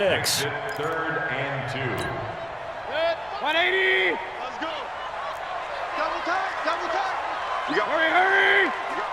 6. Third and 2. 180. Let's go. Double time, double time. You got hurry. You got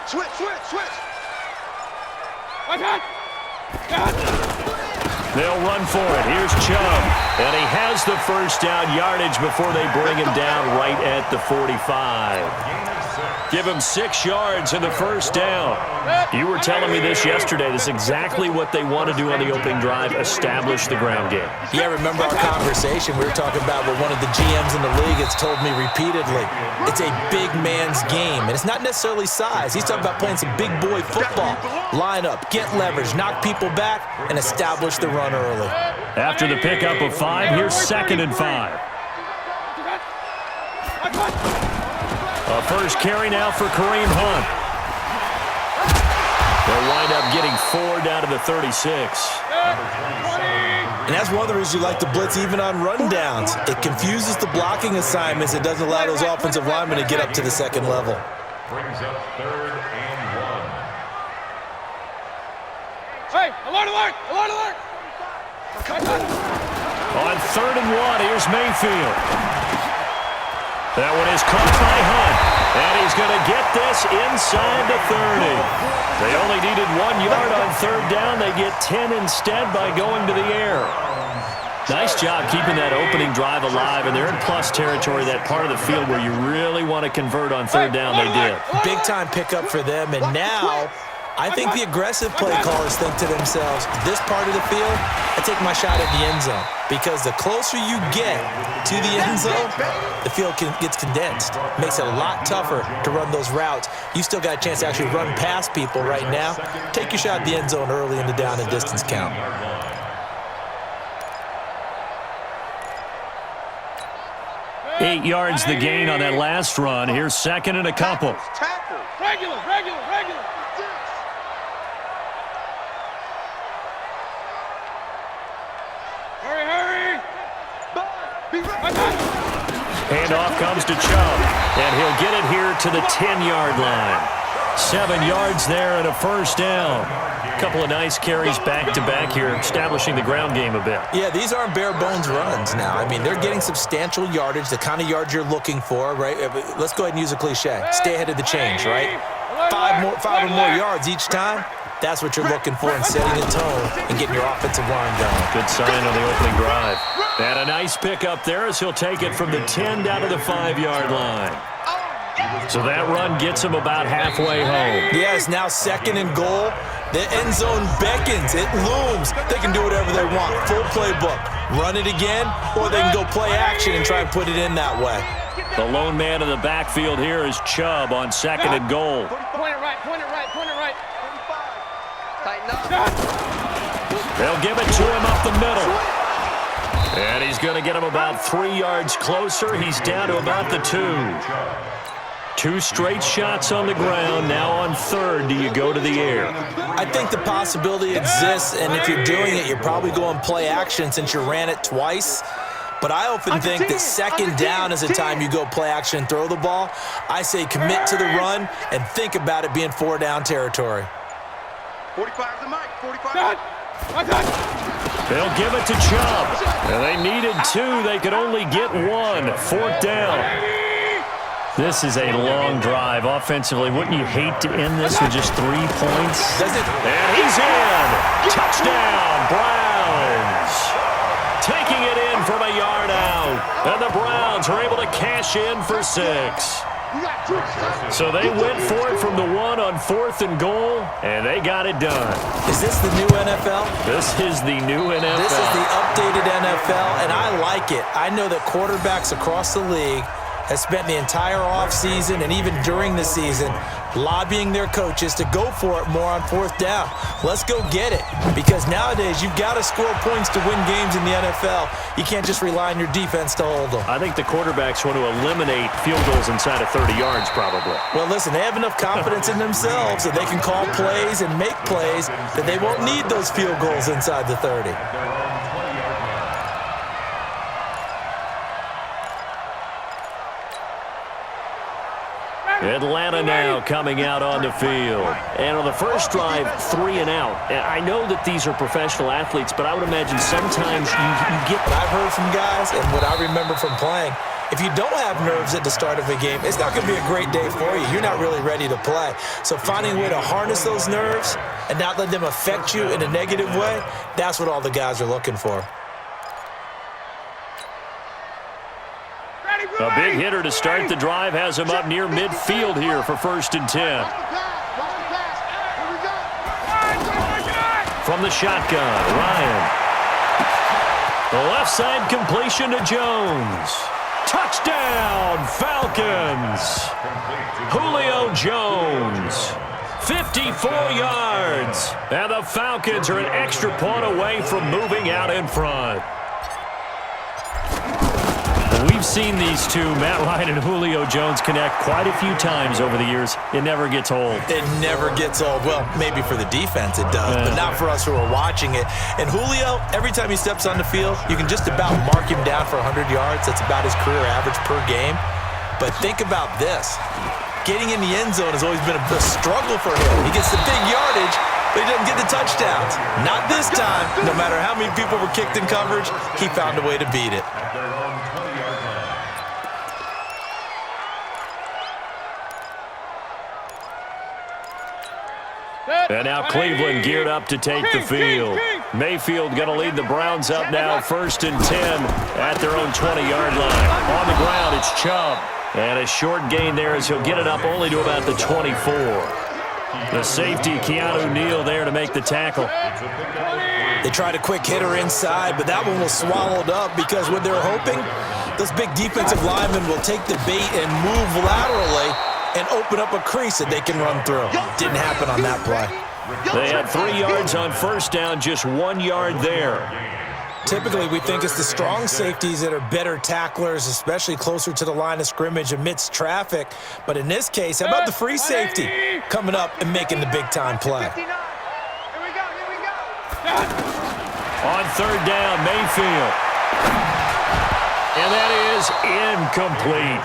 4. Switch. They'll run for it. Here's Chubb. And he has the first down yardage before they bring him down right at the 45. Give him 6 yards in the first down. You were telling me this yesterday. This is exactly what they want to do on the opening drive, establish the ground game. Yeah, remember our conversation. We were talking about what one of the GMs in the league has told me repeatedly. It's a big man's game, and it's not necessarily size. He's talking about playing some big boy football. Line up, get leverage, knock people back, and establish the run early. After the pickup of 5, here's 2nd and 5. A first carry now for Kareem Hunt. They'll wind up getting 4 down to the 36. And that's one of the reasons you like to blitz even on rundowns. It confuses the blocking assignments. It doesn't allow those offensive linemen to get up to the second level. Brings up 3rd and 1. Hey, alert. On 3rd and 1, here's Mayfield. That one is caught by Hunt. And he's going to get this inside the 30. They only needed 1 yard on 3rd down. They get 10 instead by going to the air. Nice job keeping that opening drive alive, and they're in plus territory, that part of the field where you really want to convert on 3rd down. They did. Big-time pickup for them, and now I think the aggressive play callers think to themselves, this part of the field, I take my shot at the end zone. Because the closer you get to the end zone, the field gets condensed. Makes it a lot tougher to run those routes. You still got a chance to actually run past people right now. Take your shot at the end zone early in the down and distance count. Eight yards the gain on that last run. Here's 2nd and a couple. Tackle. Regular. Hurry. Handoff comes to Chubb, and he'll get it here to the 10-yard line. 7 yards there and a first down. A couple of nice carries back-to-back here, establishing the ground game a bit. Yeah, these aren't bare-bones runs now. I mean, they're getting substantial yardage, the kind of yards you're looking for, right? Let's go ahead and use a cliche. Stay ahead of the change, right? 5 or more yards each time. That's what you're looking for in setting the tone and getting your offensive line going. Good sign on the opening drive. And a nice pickup there as he'll take it from the 10 down to the 5-yard line. So that run gets him about halfway home. Yeah, it's now 2nd and goal. The end zone beckons. It looms. They can do whatever they want. Full playbook. Run it again, or they can go play action and try and put it in that way. The lone man in the backfield here is Chubb on 2nd and goal. Point it right. Tighten up. They'll give it to him up the middle. And he's going to get him about 3 yards closer. He's down to about the 2. 2 straight shots on the ground. Now on 3rd, do you go to the air? I think the possibility exists, and if you're doing it, you're probably going play action since you ran it twice. But I often think that 2nd down is the time you go play action and throw the ball. I say commit to the run and think about it being 4 down territory. 45 the mic. 45. They'll give it to Chubb. And they needed 2. They could only get 1. 4th down. This is a long drive offensively. Wouldn't you hate to end this with just 3 points? Does it? And he's in. Touchdown, Browns. Taking it in from a yard out. And the Browns are able to cash in for 6. So they went for it from the 1 on 4th and goal, and they got it done. Is this the new NFL? This is the new NFL. This is the updated NFL, and I like it. I know that quarterbacks across the league have spent the entire offseason and even during the season lobbying their coaches to go for it more on 4th down. Let's go get it, because nowadays you've got to score points to win games in the NFL. You can't just rely on your defense to hold them. I think the quarterbacks want to eliminate field goals inside of 30 yards probably. Well, listen, they have enough confidence in themselves that they can call plays and make plays that they won't need those field goals inside the 30. Atlanta now coming out on the field. And on the first drive, 3 and out. And I know that these are professional athletes, but I would imagine sometimes you get... What I've heard from guys and what I remember from playing, if you don't have nerves at the start of a game, it's not going to be a great day for you. You're not really ready to play. So finding a way to harness those nerves and not let them affect you in a negative way, that's what all the guys are looking for. A big hitter to start the drive has him up near midfield here for 1st and 10. From the shotgun, Ryan. The left side completion to Jones. Touchdown, Falcons. Julio Jones. 54 yards. And the Falcons are an extra point away from moving out in front. We've seen these two, Matt Ryan and Julio Jones, connect quite a few times over the years. It never gets old. It never gets old. Well, maybe for the defense it does, but not for us who are watching it. And Julio, every time he steps on the field, you can just about mark him down for 100 yards. That's about his career average per game. But think about this. Getting in the end zone has always been a struggle for him. He gets the big yardage, but he doesn't get the touchdowns. Not this time. No matter how many people were kicked in coverage, he found a way to beat it. And now Cleveland geared up to take the field. Mayfield going to lead the Browns up now 1st and 10 at their own 20-yard line. On the ground, it's Chubb. And a short gain there as he'll get it up only to about the 24. The safety, Keanu Neal, there to make the tackle. They tried a quick hitter inside, but that one was swallowed up because what they're hoping, those big defensive linemen will take the bait and move laterally and open up a crease that they can run through. Didn't happen on that play. They had 3 yards on 1st down, just 1 yard there. Typically, we think it's the strong safeties that are better tacklers, especially closer to the line of scrimmage amidst traffic. But in this case, how about the free safety coming up and making the big-time play? Here we go. On 3rd down, Mayfield. And that is incomplete.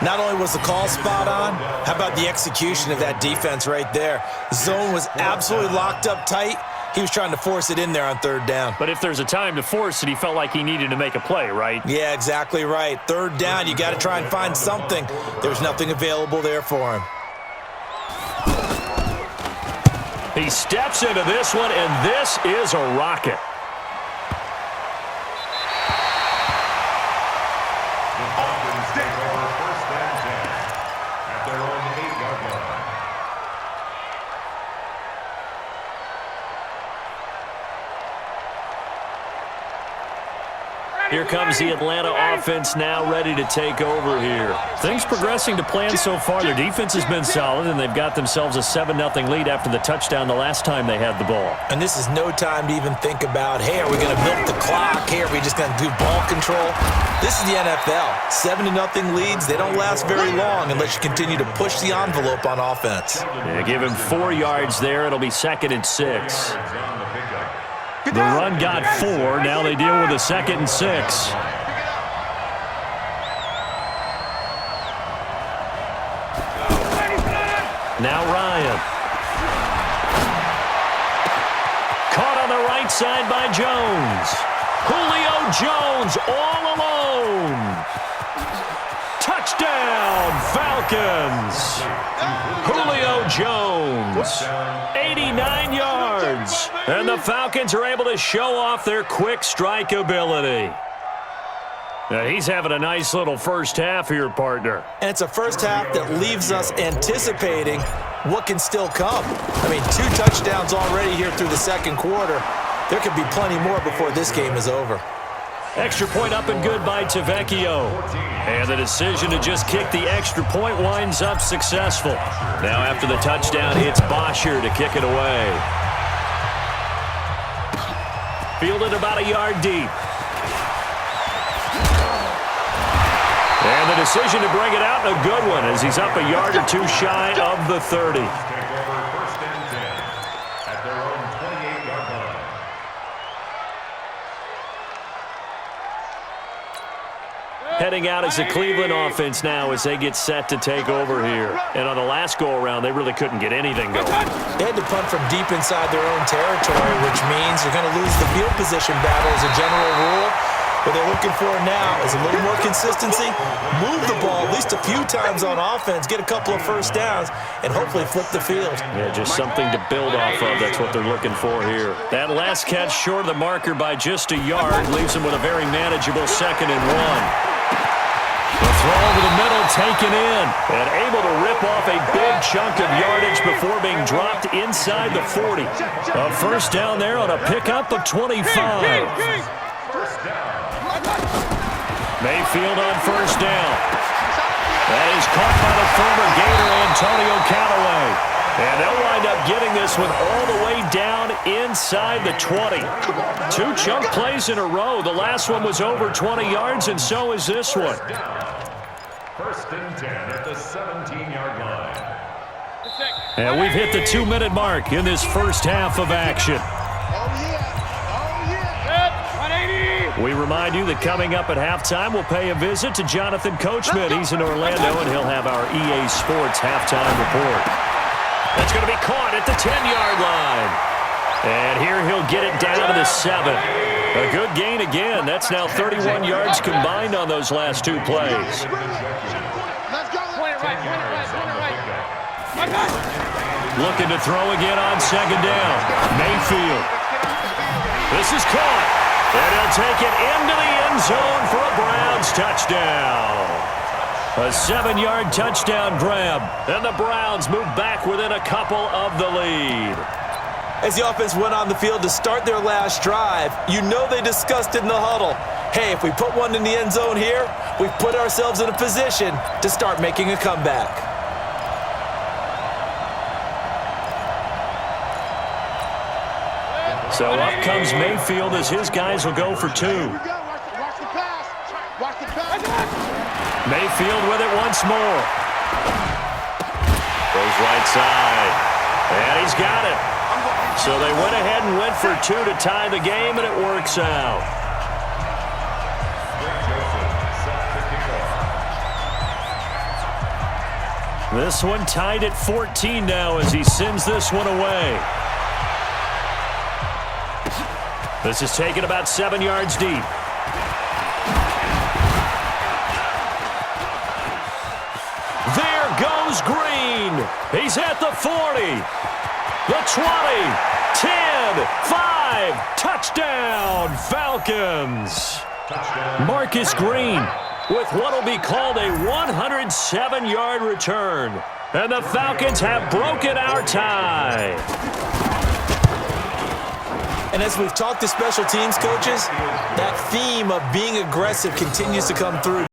Not only was the call spot on, how about the execution of that defense right there? Zone was absolutely locked up tight. He was trying to force it in there on 3rd down. But if there's a time to force it, he felt like he needed to make a play, right? Yeah, exactly right. 3rd down, you got to try and find something. There's nothing available there for him. He steps into this one, and this is a rocket. Here comes the Atlanta offense now ready to take over here. Things progressing to plan so far. Their defense has been solid, and they've got themselves a 7-0 lead after the touchdown the last time they had the ball. And this is no time to even think about, hey, are we going to milk the clock? Hey, are we just going to do ball control? This is the NFL. 7-0 leads, they don't last very long unless you continue to push the envelope on offense. Yeah, give him 4 yards there. It'll be 2nd and 6. The run got 4. Now they deal with a 2nd and 6. Now Ryan. Caught on the right side by Jones. Julio Jones all alone. Touchdown, Falcons. Julio Jones, 89 yards. And the Falcons are able to show off their quick strike ability. Now he's having a nice little first half here, partner. And it's a first half that leaves us anticipating what can still come. I mean, 2 touchdowns already here through the 2nd quarter. There could be plenty more before this game is over. Extra point up and good by Tavecchio. And the decision to just kick the extra point winds up successful. Now after the touchdown, it's Bosher to kick it away. Fielded about a yard deep. And the decision to bring it out, a good one, as he's up a yard or 2 shy of the 30. heading out as the Cleveland offense now as they get set to take over here. And on the last go-around, they really couldn't get anything going. They had to punt from deep inside their own territory, which means you're going to lose the field position battle as a general rule. What they're looking for now is a little more consistency, move the ball at least a few times on offense, get a couple of first downs, and hopefully flip the field. Yeah, just something to build off of. That's what they're looking for here. That last catch short of the marker by just a yard leaves them with a very manageable 2nd and 1. The throw over the middle taken in and able to rip off a big chunk of yardage before being dropped inside the 40. A first down there on a pickup of 25. First down. Mayfield on first down. That is caught by the former Gator Antonio Callaway. And they'll wind up getting this one all the way down inside the 20. 2 chunk plays in a row. The last one was over 20 yards, and so is this one. First and 10 at the 17-yard line. And we've hit the 2-minute mark in this first half of action. We remind you that coming up at halftime, we'll pay a visit to Jonathan Coachman. He's in Orlando, and he'll have our EA Sports halftime report. That's going to be caught at the 10-yard line. And here he'll get it down to the 7. A good gain again. That's now 31 yards combined on those last 2 plays. Looking to throw again on 2nd down. Mayfield. This is caught. And he'll take it into the end zone for a Browns touchdown. A 7-yard touchdown grab. And the Browns move back within a couple of the lead. As the offense went on the field to start their last drive, you know they discussed it in the huddle. Hey, if we put one in the end zone here, we've put ourselves in a position to start making a comeback. So up comes Mayfield as his guys will go for 2. Mayfield with it once more. Goes right side. And he's got it. So they went ahead and went for 2 to tie the game, and it works out. This one tied at 14 now as he sends this one away. This is taken about 7 yards deep. There goes Green. He's at the 40, the 20, 10, 5. Touchdown, Falcons. Marcus Green with what will be called a 107-yard return. And the Falcons have broken our tie. And as we've talked to special teams coaches, that theme of being aggressive continues to come through.